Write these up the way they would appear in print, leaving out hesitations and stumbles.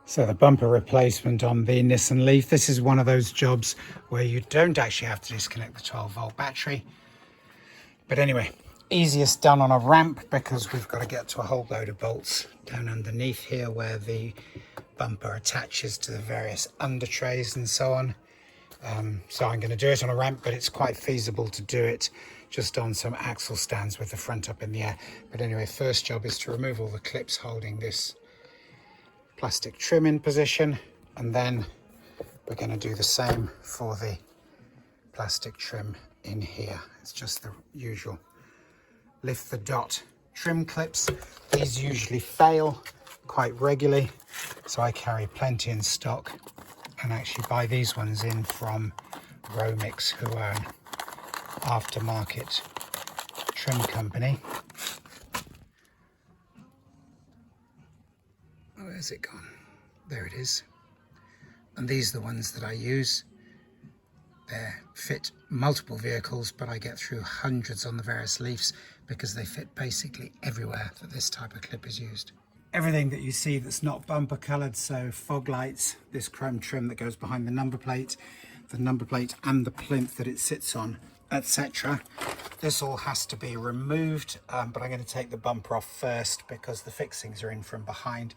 So the bumper replacement on the Nissan Leaf, this is one of those jobs where you don't actually have to disconnect the 12-volt battery. But anyway, easiest done on a ramp because we've got to get to a whole load of bolts down underneath here where the bumper attaches to the various under trays and so on. So I'm going to do it on a ramp, but it's quite feasible to do it just on some axle stands with the front up in the air. But anyway, first job is to remove all the clips holding this plastic trim in position, and then we're going to do the same for the plastic trim in here. It's just the usual lift the dot trim clips. These usually fail quite regularly, so I carry plenty in stock and actually buy these ones in from Romix, who are an aftermarket trim company. Where's it gone? There it is. And these are the ones that I use. They fit multiple vehicles, but I get through hundreds on the various Leafs because they fit basically everywhere that this type of clip is used. Everything that you see that's not bumper coloured, so fog lights, this chrome trim that goes behind the number plate and the plinth that it sits on, etc. This all has to be removed, but I'm going to take the bumper off first because the fixings are in from behind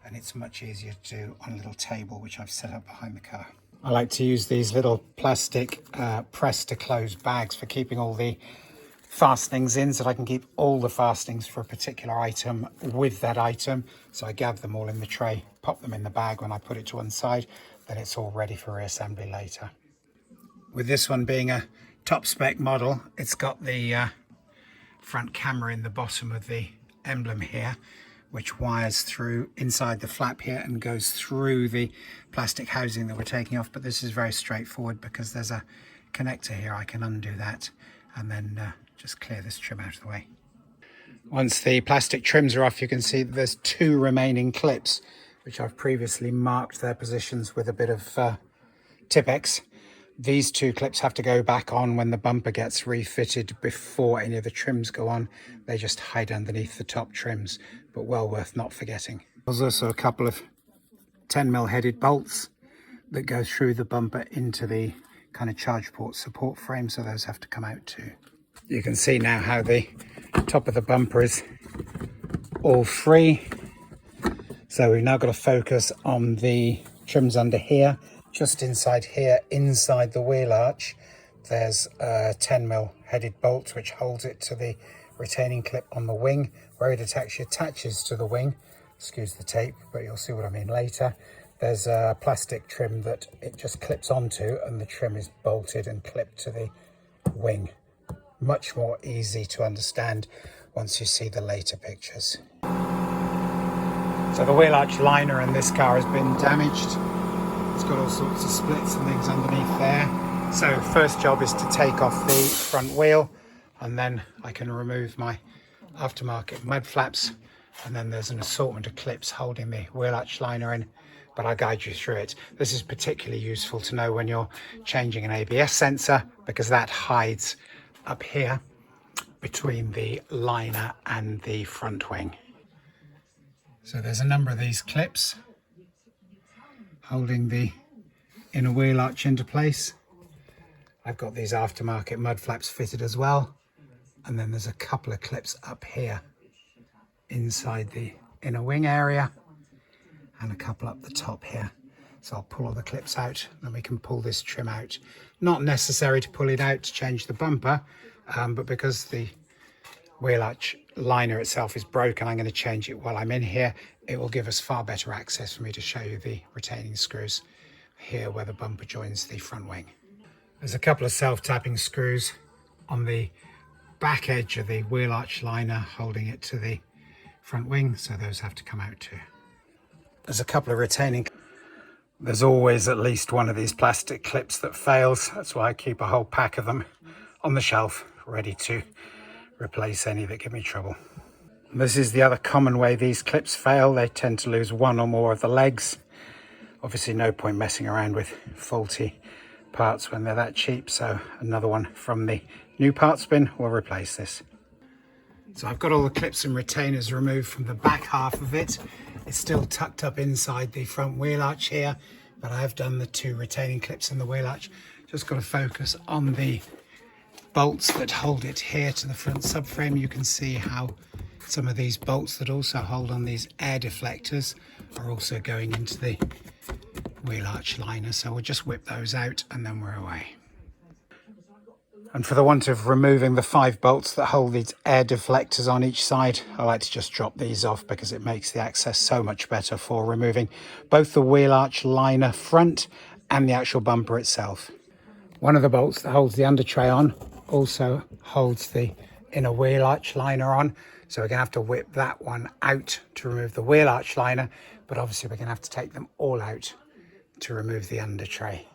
and it's much easier to do on a little table which I've set up behind the car. I like to use these little plastic press to close bags for keeping all the fastenings in, so that I can keep all the fastenings for a particular item with that item. So I gather them all in the tray, pop them in the bag when I put it to one side, then it's all ready for reassembly later. With this one being a top spec model, it's got the front camera in the bottom of the emblem here, which wires through inside the flap here and goes through the plastic housing that we're taking off. But this is very straightforward because there's a connector here. I can undo that and then just clear this trim out of the way. Once the plastic trims are off, you can see that there's two remaining clips, which I've previously marked their positions with a bit of Tipex. These two clips have to go back on when the bumper gets refitted before any of the trims go on. They just hide underneath the top trims, but well worth not forgetting. There's also a couple of 10mm headed bolts that go through the bumper into the kind of charge port support frame, so those have to come out too. You can see now how the top of the bumper is all free. So we've now got to focus on the trims under here. Just inside here, inside the wheel arch, there's a 10mm headed bolt which holds it to the retaining clip on the wing, where it actually attaches to the wing. Excuse the tape, but you'll see what I mean later. There's a plastic trim that it just clips onto, and the trim is bolted and clipped to the wing. Much more easy to understand once you see the later pictures. So the wheel arch liner in this car has been damaged. It's got all sorts of splits and things underneath there. So first job is to take off the front wheel, and then I can remove my aftermarket mud flaps, and then there's an assortment of clips holding the wheel arch liner in, but I'll guide you through it. This is particularly useful to know when you're changing an ABS sensor, because that hides up here between the liner and the front wing. So there's a number of these clips holding the inner wheel arch into place. I've got these aftermarket mud flaps fitted as well, and then there's a couple of clips up here inside the inner wing area and a couple up the top here. So I'll pull all the clips out, then we can pull this trim out. Not necessary to pull it out to change the bumper, but because the wheel arch liner itself is broken, I'm going to change it while I'm in here. It will give us far better access for me to show you the retaining screws here where the bumper joins the front wing. There's a couple of self-tapping screws on the back edge of the wheel arch liner holding it to the front wing, so those have to come out too. There's a couple of retaining. There's always at least one of these plastic clips that fails. That's why I keep a whole pack of them on the shelf ready to replace any that give me trouble. This is the other common way these clips fail. They tend to lose one or more of the legs. Obviously no point messing around with faulty parts when they're that cheap, so another one from the new parts bin will replace this. So I've got all the clips and retainers removed from the back half of it. It's still tucked up inside the front wheel arch here, but I have done the 2 retaining clips in the wheel arch. Just got to focus on the bolts that hold it here to the front subframe. You can see how some of these bolts that also hold on these air deflectors are also going into the wheel arch liner. So we'll just whip those out and then we're away. And for the want of removing the 5 bolts that hold these air deflectors on each side, I like to just drop these off because it makes the access so much better for removing both the wheel arch liner front and the actual bumper itself. One of the bolts that holds the under tray on also holds the inner wheel arch liner on. So we're going to have to whip that one out to remove the wheel arch liner, but obviously we're going to have to take them all out to remove the under tray.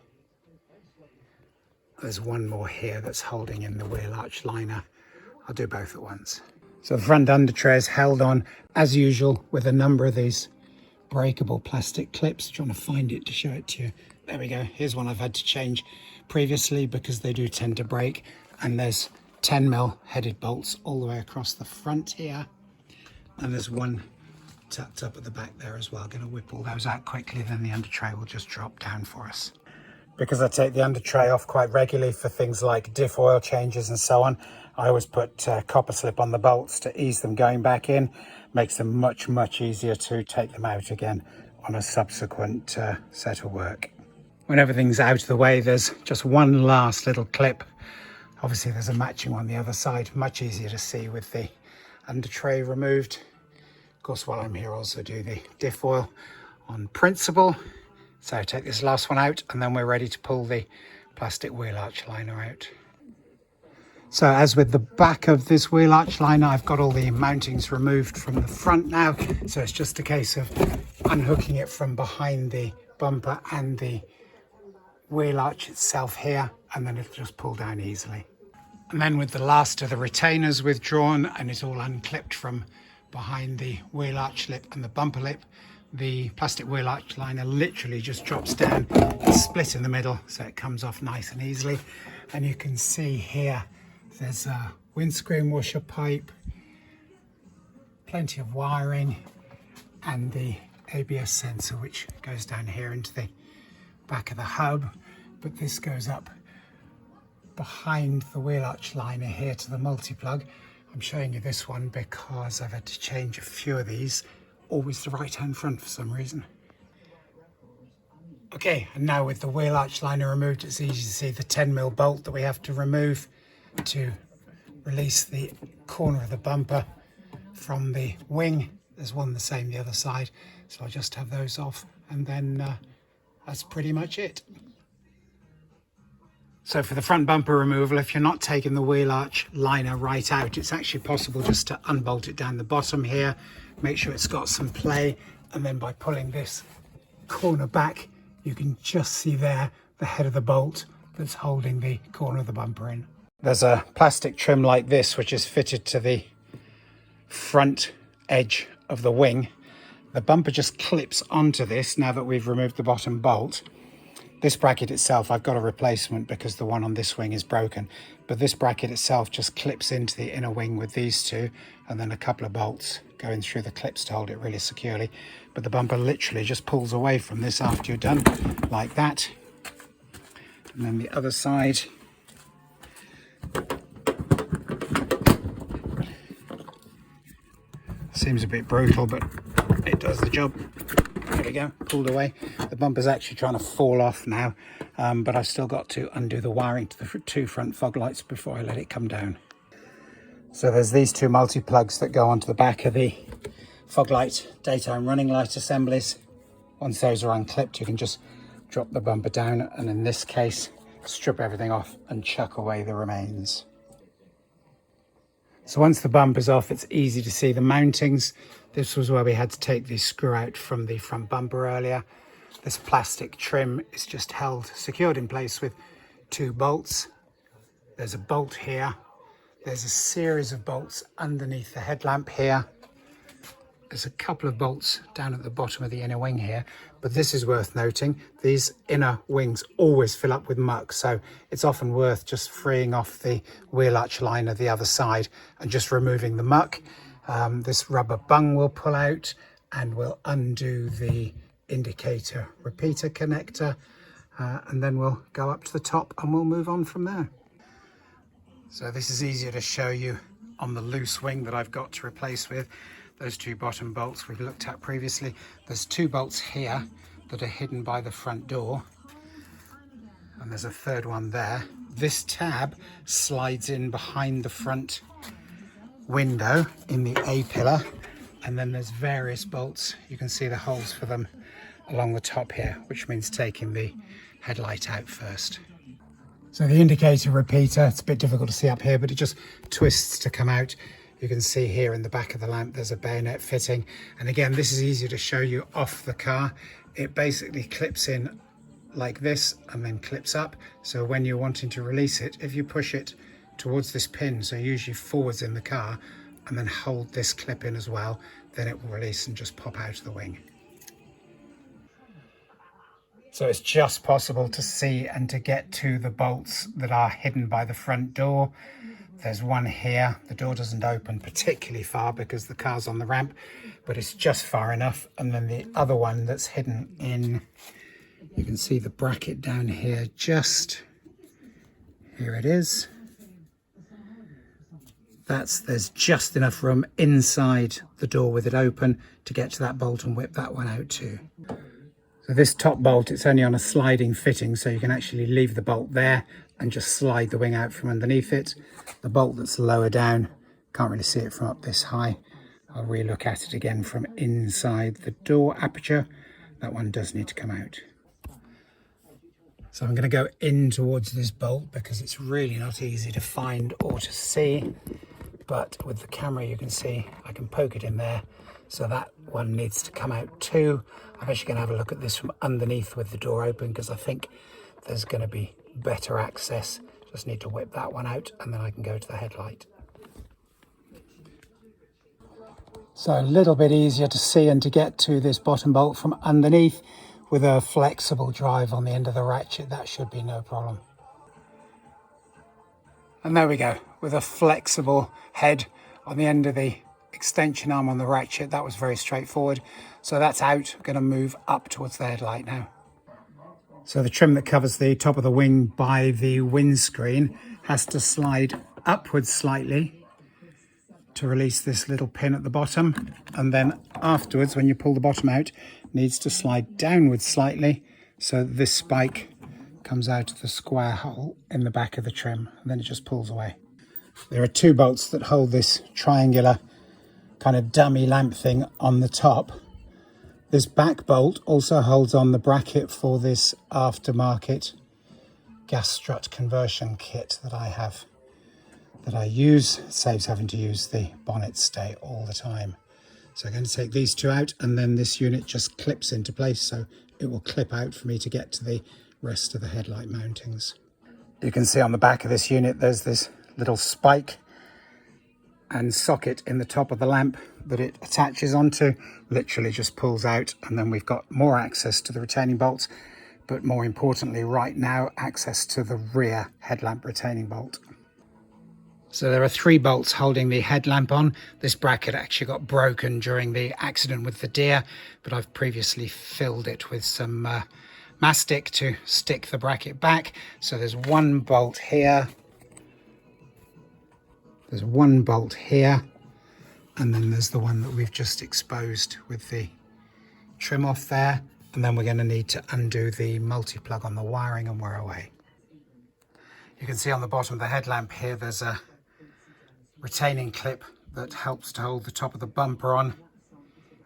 There's one more here that's holding in the wheel arch liner. I'll do both at once. So the front under tray is held on as usual with a number of these breakable plastic clips. Trying to find it to show it to you. There we go. Here's one I've had to change previously because they do tend to break. And there's 10mm headed bolts all the way across the front here. And there's one tucked up at the back there as well. Going to whip all those out quickly, then the under tray will just drop down for us. Because I take the under tray off quite regularly for things like diff oil changes and so on, I always put copper slip on the bolts to ease them going back in. Makes them much easier to take them out again on a subsequent set of work. When everything's out of the way, there's just one last little clip. Obviously there's a matching one on the other side, much easier to see with the under tray removed. Of course, while I'm here, also do the diff oil on principle. So take this last one out and then we're ready to pull the plastic wheel arch liner out. So as with the back of this wheel arch liner, I've got all the mountings removed from the front now. So it's just a case of unhooking it from behind the bumper and the wheel arch itself here, and then it'll just pull down easily. And then with the last of the retainers withdrawn and it's all unclipped from behind the wheel arch lip and the bumper lip, the plastic wheel arch liner literally just drops down, it's split in the middle, so it comes off nice and easily. And you can see here there's a windscreen washer pipe, plenty of wiring, and the ABS sensor which goes down here into the back of the hub. But this goes up behind the wheel arch liner here to the multi-plug. I'm showing you this one because I've had to change a few of these. Always the right hand front for some reason. Okay, and now with the wheel arch liner removed, it's easy to see the 10mm bolt that we have to remove to release the corner of the bumper from the wing. There's one the same the other side, so I'll just have those off, and then that's pretty much it. So for the front bumper removal, if you're not taking the wheel arch liner right out, it's actually possible just to unbolt it down the bottom here, make sure it's got some play, and then by pulling this corner back, you can just see there the head of the bolt that's holding the corner of the bumper in. There's a plastic trim like this which is fitted to the front edge of the wing. The bumper just clips onto this now that we've removed the bottom bolt. This bracket itself, I've got a replacement because the one on this wing is broken, but this bracket itself just clips into the inner wing with these two, and then a couple of bolts going through the clips to hold it really securely. But the bumper literally just pulls away from this after you're done, like that. And then the other side. Seems a bit brutal, but it does the job. There we go, pulled away. The bumper's actually trying to fall off now, but I've still got to undo the wiring to the 2 front fog lights before I let it come down. So there's these 2 multi-plugs that go onto the back of the fog light, daytime running light assemblies. Once those are unclipped, you can just drop the bumper down, and in this case, strip everything off and chuck away the remains. So once the bumper's off, it's easy to see the mountings. This was where we had to take the screw out from the front bumper earlier. This plastic trim is just held, secured in place with 2 bolts. There's a bolt here. There's a series of bolts underneath the headlamp here. There's a couple of bolts down at the bottom of the inner wing here, but this is worth noting. These inner wings always fill up with muck, so it's often worth just freeing off the wheel arch liner the other side and just removing the muck. This rubber bung will pull out and we'll undo the indicator repeater connector, and then we'll go up to the top and we'll move on from there. So this is easier to show you on the loose wing that I've got to replace with those two bottom bolts we've looked at previously. There's two bolts here that are hidden by the front door, and there's a third one there. This tab slides in behind the front window in the A-pillar, and then there's various bolts. You can see the holes for them along the top here, which means taking the headlight out first. So the indicator repeater, it's a bit difficult to see up here, but it just twists to come out. You can see here in the back of the lamp there's a bayonet fitting, and again this is easier to show you off the car. It basically clips in like this and then clips up, so when you're wanting to release it, if you push it towards this pin, so usually forwards in the car, and then hold this clip in as well, then it will release and just pop out of the wing. So it's just possible to see and to get to the bolts that are hidden by the front door. There's one here. The door doesn't open particularly far because the car's on the ramp, but it's just far enough. And then the other one that's hidden in, you can see the bracket down here, just here it is. There's just enough room inside the door with it open to get to that bolt and whip that one out too. So this top bolt, it's only on a sliding fitting, so you can actually leave the bolt there and just slide the wing out from underneath it. The bolt that's lower down, can't really see it from up this high. I'll re-look at it again from inside the door aperture. That one does need to come out. So I'm going to go in towards this bolt because it's really not easy to find or to see. But with the camera you can see I can poke it in there. So that one needs to come out too. I'm actually going to have a look at this from underneath with the door open because I think there's going to be better access. Just need to whip that one out and then I can go to the headlight. So a little bit easier to see and to get to this bottom bolt from underneath. With a flexible drive on the end of the ratchet, that should be no problem. And there we go, with a flexible head on the end of the extension arm on the ratchet, that was very straightforward. So that's out. I'm going to move up towards the headlight now. So the trim that covers the top of the wing by the windscreen has to slide upwards slightly to release this little pin at the bottom, and then afterwards when you pull the bottom out, needs to slide downwards slightly so this spike comes out of the square hole in the back of the trim, and then it just pulls away. There are two bolts that hold this triangular kind of dummy lamp thing on the top. This back bolt also holds on the bracket for this aftermarket gas strut conversion kit that I have, that I use. It saves having to use the bonnet stay all the time. So I'm going to take these two out, and then this unit just clips into place, so it will clip out for me to get to the rest of the headlight mountings. You can see on the back of this unit there's this little spike and socket in the top of the lamp that it attaches onto. Literally just pulls out, and then we've got more access to the retaining bolts, but more importantly right now, access to the rear headlamp retaining bolt. So there are three bolts holding the headlamp on. This bracket actually got broken during the accident with the Deer, but I've previously filled it with some mastic to stick the bracket back. So there's one bolt here, there's one bolt here, and then there's the one that we've just exposed with the trim off there. And then we're going to need to undo the multi-plug on the wiring, and we're away. You can see on the bottom of the headlamp here there's a retaining clip that helps to hold the top of the bumper on,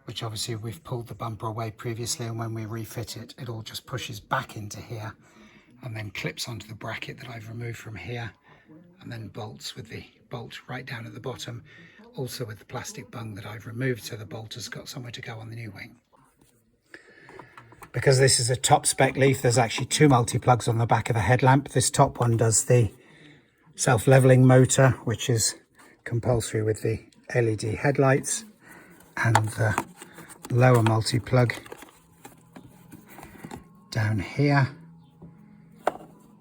which obviously we've pulled the bumper away previously, and when we refit it, it all just pushes back into here and then clips onto the bracket that I've removed from here, and then bolts with the bolt right down at the bottom, also with the plastic bung that I've removed, so the bolt has got somewhere to go on the new wing. Because this is a top spec Leaf, there's actually two multi-plugs on the back of the headlamp. This top one does the self-leveling motor, which is compulsory with the LED headlights, and the lower multi-plug down here.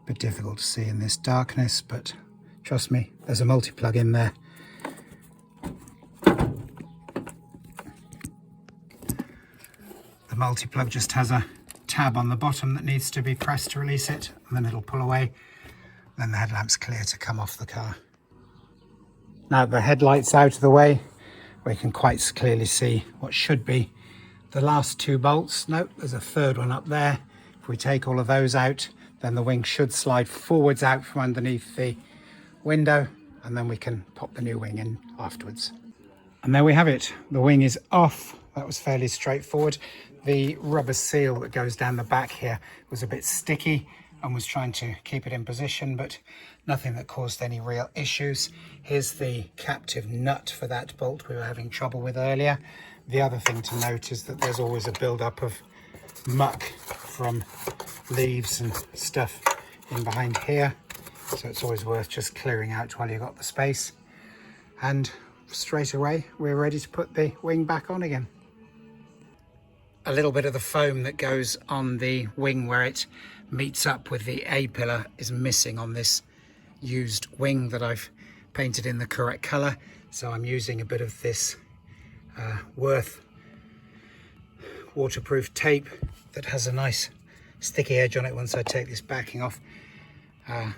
Bit difficult to see in this darkness, but trust me, there's a multi-plug in there. The multi-plug just has a tab on the bottom that needs to be pressed to release it, and then it'll pull away. Then the headlamp's clear to come off the car. Now the headlight's out of the way, we can quite clearly see what should be the last two bolts. Nope, there's a third one up there. If we take all of those out, then the wing should slide forwards out from underneath the window, and then we can pop the new wing in afterwards. And there we have it. The wing is off. That was fairly straightforward. The rubber seal that goes down the back here was a bit sticky and was trying to keep it in position, but nothing that caused any real issues. Here's the captive nut for that bolt we were having trouble with earlier. The other thing to note is that there's always a build-up of muck from leaves and stuff in behind here, so it's always worth just clearing out while you've got the space. And straight away we're ready to put the wing back on again. A little bit of the foam that goes on the wing where it meets up with the A-pillar is missing on this used wing that I've painted in the correct colour, so I'm using a bit of this Worth waterproof tape that has a nice sticky edge on it once I take this backing off.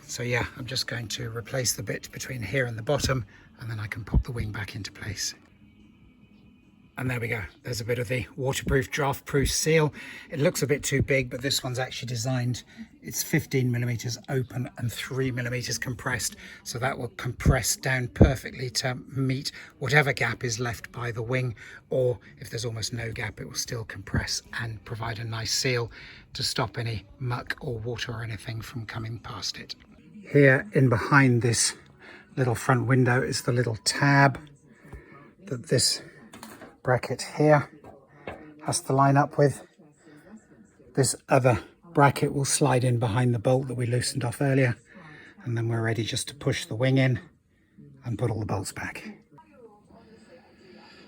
So yeah, I'm just going to replace the bit between here and the bottom, and then I can pop the wing back into place. And there we go. There's a bit of the waterproof, draft-proof seal. It looks a bit too big, but this one's actually designed, it's 15mm open and 3mm compressed. So that will compress down perfectly to meet whatever gap is left by the wing, or if there's almost no gap, it will still compress and provide a nice seal to stop any muck or water or anything from coming past it. Here in behind this little front window is the little tab that this bracket here has to line up with. This other bracket will slide in behind the bolt that we loosened off earlier, and then we're ready just to push the wing in and put all the bolts back.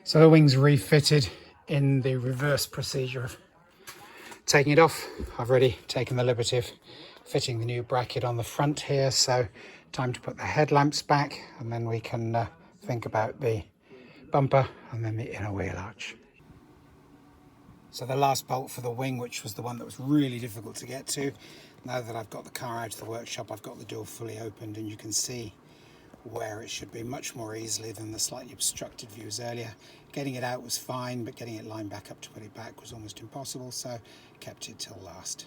So the wing's refitted in the reverse procedure of taking it off. I've already taken the liberty of fitting the new bracket on the front here, so time to put the headlamps back, and then we can think about the bumper and then the inner wheel arch. So the last bolt for the wing, which was the one that was really difficult to get to, now that I've got the car out of the workshop, I've got the door fully opened and you can see where it should be much more easily than the slightly obstructed views earlier. Getting it out was fine, but getting it lined back up to put it back was almost impossible, so kept it till last.